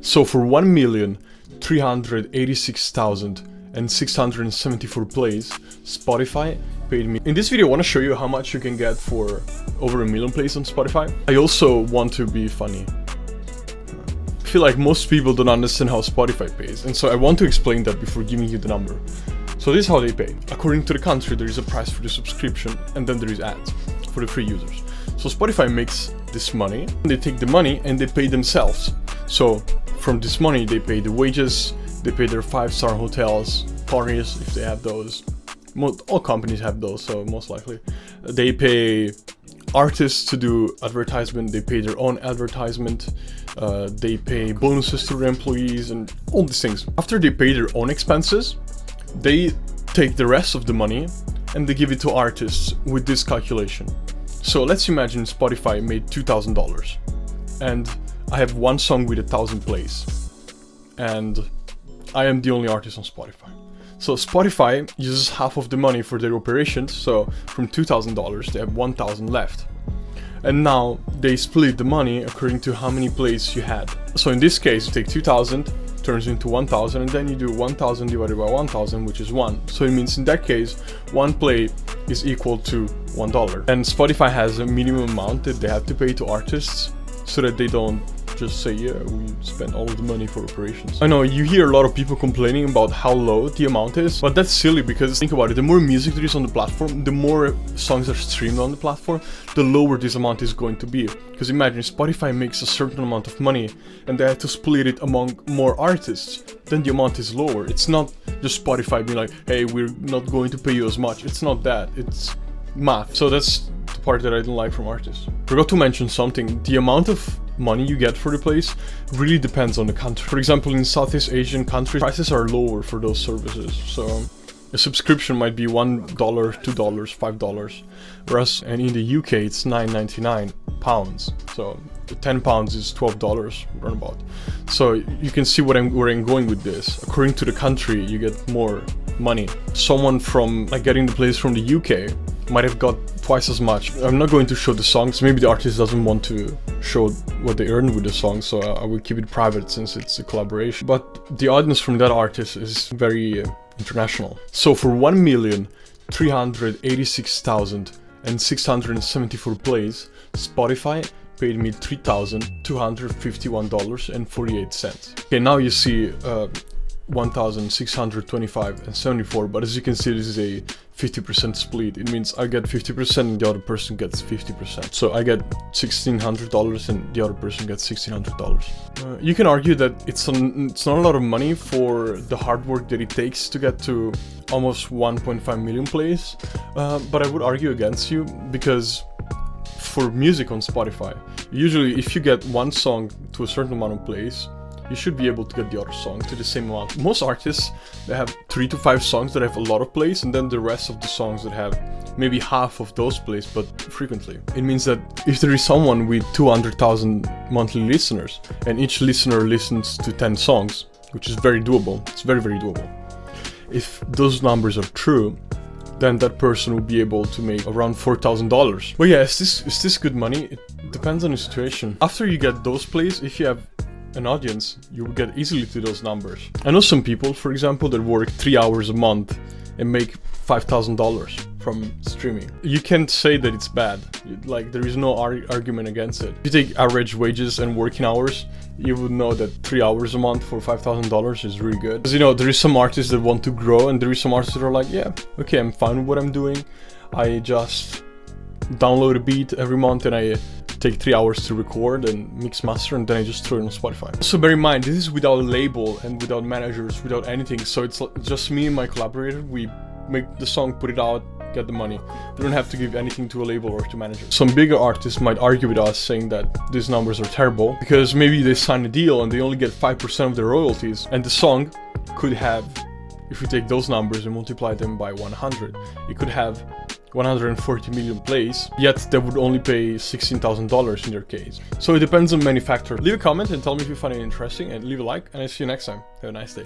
So for 1,386,674 plays, Spotify paid me. In this video I want to show you how much you can get for over 1 million plays on Spotify. I also want to be funny. I feel like most people don't understand how Spotify pays, and so I want to explain that before giving you the number. So this is how they pay. According to the country, there is a price for the subscription, and then there is ads for the free users. So Spotify makes this money, and they take the money and they pay themselves. So from this money they pay the wages, they pay their 5-star hotels, parties if they have those. All companies have those, so most likely. They pay artists to do advertisement, they pay their own advertisement, they pay bonuses to their employees and all these things. After they pay their own expenses, they take the rest of the money and they give it to artists with this calculation. So let's imagine Spotify made $2,000 and I have one song with 1,000 plays and I am the only artist on Spotify. So Spotify uses half of the money for their operations, so from $2,000 they have $1,000 left. And now they split the money according to how many plays you had. So in this case you take 2,000, turns into 1,000, and then you do 1,000 divided by 1,000, which is 1. So it means in that case, one play is equal to $1. And Spotify has a minimum amount that they have to pay to artists so that they don't just say, yeah, we spent all of the money for operations. I know you hear a lot of people complaining about how low the amount is, but that's silly because think about it, the more music there is on the platform, the more songs are streamed on the platform, the lower this amount is going to be. Because imagine Spotify makes a certain amount of money and they have to split it among more artists, then the amount is lower. It's not just Spotify being like, hey, we're not going to pay you as much. It's not that, it's math. So that's the part that I don't like from artists. Forgot to mention something, the amount of money you get for the plays really depends on the country. For example, in Southeast Asian countries, prices are lower for those services. So a subscription might be $1, $2, $5, whereas and in the UK it's £9.99. So £10 is $12 roundabout. So you can see where I'm going with this. According to the country, you get more money. Someone from like getting the plays from the UK might have got twice as much. I'm not going to show the songs. Maybe the artist doesn't want to show what they earned with the song, so I will keep it private since it's a collaboration. But the audience from that artist is very international. So for 1,386,674 plays, Spotify paid me $3,251.48. Okay, now you see 1,625 and 74, but as you can see, this is a 50% split. It means I get 50% and the other person gets 50%. So I get $1,600 and the other person gets $1,600. You can argue that it's not a lot of money for the hard work that it takes to get to almost 1.5 million plays, but I would argue against you because for music on Spotify, usually if you get one song to a certain amount of plays, you should be able to get the other songs to the same amount. Most artists, they have 3 to 5 songs that have a lot of plays, and then the rest of the songs that have maybe half of those plays, but frequently. It means that if there is someone with 200,000 monthly listeners, and each listener listens to 10 songs, which is very doable, it's very, very doable. If those numbers are true, then that person will be able to make around $4,000. But yeah, is this good money? It depends on the situation. After you get those plays, if you have an audience, you will get easily to those numbers. I know some people, for example, that work 3 hours a month and make $5,000 from streaming. You can't say that it's bad. Like, there is no argument against it. If you take average wages and working hours, you would know that 3 hours a month for $5,000 is really good. Because, you know, there is some artists that want to grow, and there is some artists that are like, yeah, okay, I'm fine with what I'm doing. I just download a beat every month and I take 3 hours to record and mix master, and then I just throw it on Spotify. Also bear in mind, this is without a label and without managers, without anything. So it's just me and my collaborator. We make the song, put it out, get the money. We don't have to give anything to a label or to managers. Some bigger artists might argue with us saying that these numbers are terrible because maybe they sign a deal and they only get 5% of their royalties, and the song could have, if we take those numbers and multiply them by 100, it could have 140 million plays, yet they would only pay $16,000 in their case. So it depends on many factors. Leave a comment and tell me if you find it interesting, and leave a like, and I'll see you next time. Have a nice day.